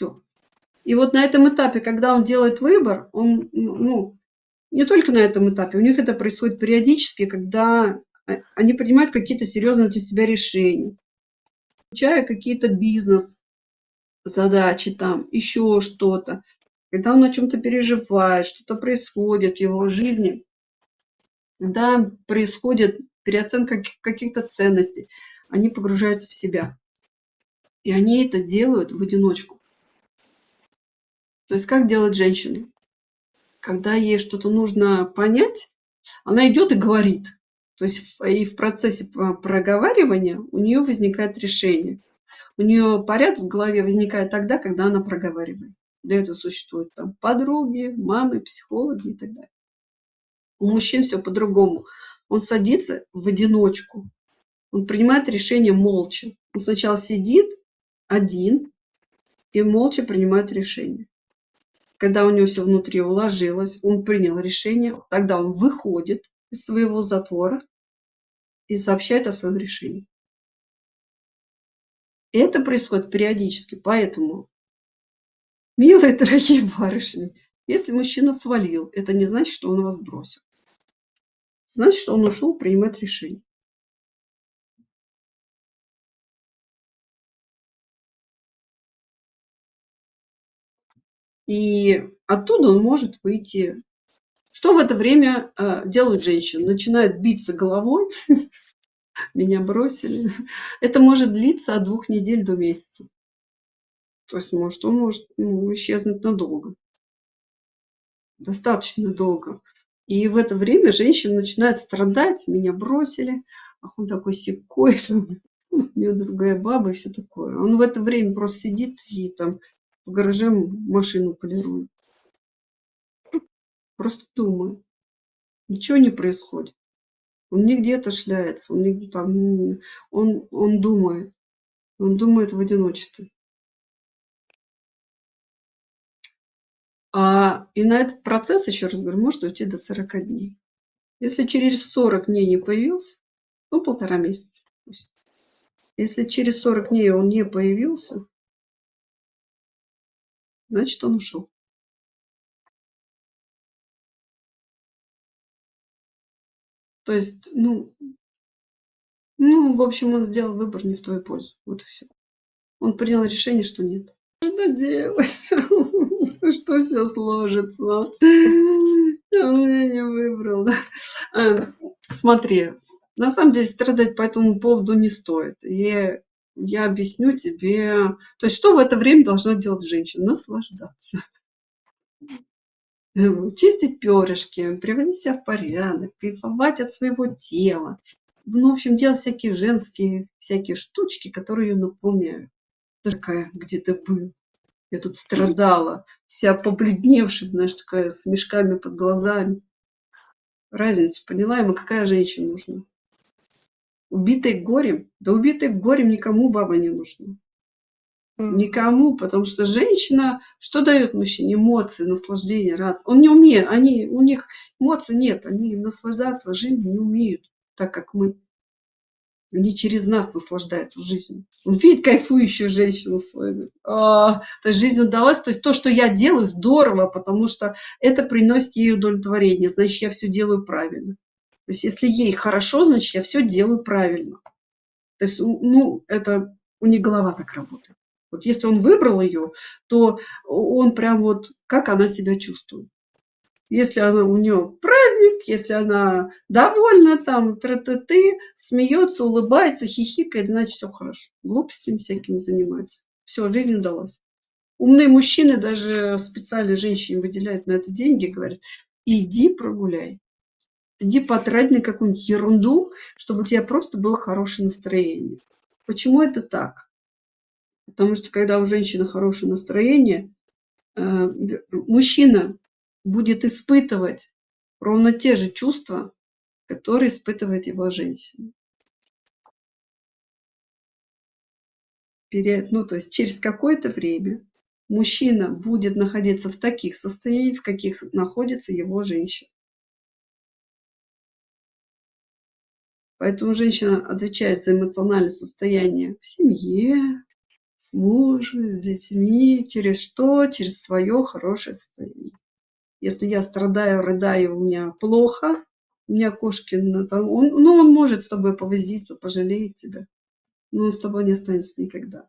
Всё. И вот на этом этапе, когда он делает выбор, он, ну, не только на этом этапе, у них это происходит периодически, когда они принимают какие-то серьезные для себя решения, включая какие-то бизнес-задачи, там, еще что-то. Когда он о чем-то переживает, что-то происходит в его жизни, когда происходит переоценка каких-то ценностей, они погружаются в себя. И они это делают в одиночку. То есть как делает женщина? Когда ей что-то нужно понять, она идет и говорит. То есть и в процессе проговаривания у нее возникает решение. У нее порядок в голове возникает тогда, когда она проговаривает. Для этого существуют там подруги, мамы, психологи и так далее. У мужчин все по-другому. Он садится в одиночку. Он принимает решение молча. Он сначала сидит один и молча принимает решение. Когда у него все внутри уложилось, он принял решение, тогда он выходит из своего затвора и сообщает о своем решении. И это происходит периодически. Поэтому, милые дорогие барышни, если мужчина свалил, это не значит, что он вас бросил. Значит, что он ушел принимать решение. И оттуда он может выйти. Что в это время делают женщины? Начинают биться головой, меня бросили. Это может длиться от 2 недель до месяца. То есть он может исчезнуть надолго, достаточно долго. И в это время женщина начинает страдать, меня бросили, ах, он такой сякой, у нее другая баба и все такое. Он в это время просто сидит и там в гараже машину полирует. Просто думаю, ничего не происходит. Он не где-то шляется, он не там, он думает. Он думает в одиночестве. И на этот процесс, еще раз говорю, может уйти до 40 дней. Если через 40 дней не появился, 1,5 месяца. Если через 40 дней он не появился, значит, он ушел. То есть, в общем, он сделал выбор не в твою пользу. Вот и все. Он принял решение, что нет. Что делать? Что все сложится? Он меня не выбрал. Смотри, на самом деле страдать по этому поводу не стоит. Я объясню тебе. То есть, что в это время должна делать женщина? Наслаждаться. Чистить перышки, приводить себя в порядок, кайфовать от своего тела. В общем, делать всякие женские всякие штучки, которые ее наполняют. Такая, где ты был? Я тут страдала, вся побледневшая, знаешь, такая с мешками под глазами. Разницу поняла ему, какая женщина нужна? Убитой горем? Да убитой горем никому баба не нужна. Никому, потому что женщина, что дает мужчине? Эмоции, наслаждение, радость. Он не умеет, у них эмоций нет, они наслаждаться жизнью не умеют, так как мы. Они через нас наслаждаются жизнью. Он видит кайфующую женщину свою. То есть жизнь удалась. То есть то, что я делаю, здорово, потому что это приносит ей удовлетворение. Значит, я все делаю правильно. То есть если ей хорошо, значит, я все делаю правильно. То есть, это у них голова так работает. Вот если он выбрал ее, то он прям вот, как она себя чувствует. Если она, у нее праздник, если она довольна, там, тра-та-ты, смеется, улыбается, хихикает, значит, все хорошо. Глупостями всякими занимается. Все, жизнь удалась. Умные мужчины даже специально женщине выделяют на это деньги, говорят, иди прогуляй. Иди потрать на какую-нибудь ерунду, чтобы у тебя просто было хорошее настроение. Почему это так? Потому что когда у женщины хорошее настроение, мужчина будет испытывать ровно те же чувства, которые испытывает его женщина. То есть через какое-то время мужчина будет находиться в таких состояниях, в каких находится его женщина. Поэтому женщина отвечает за эмоциональное состояние в семье, с мужем, с детьми. Через что? Через свое хорошее состояние. Если я страдаю, рыдаю, у меня плохо, у меня Кошкин, там, он может с тобой повозиться, пожалеет тебя, но он с тобой не останется никогда.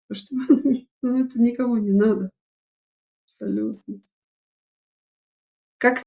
Потому что ну, это никому не надо абсолютно.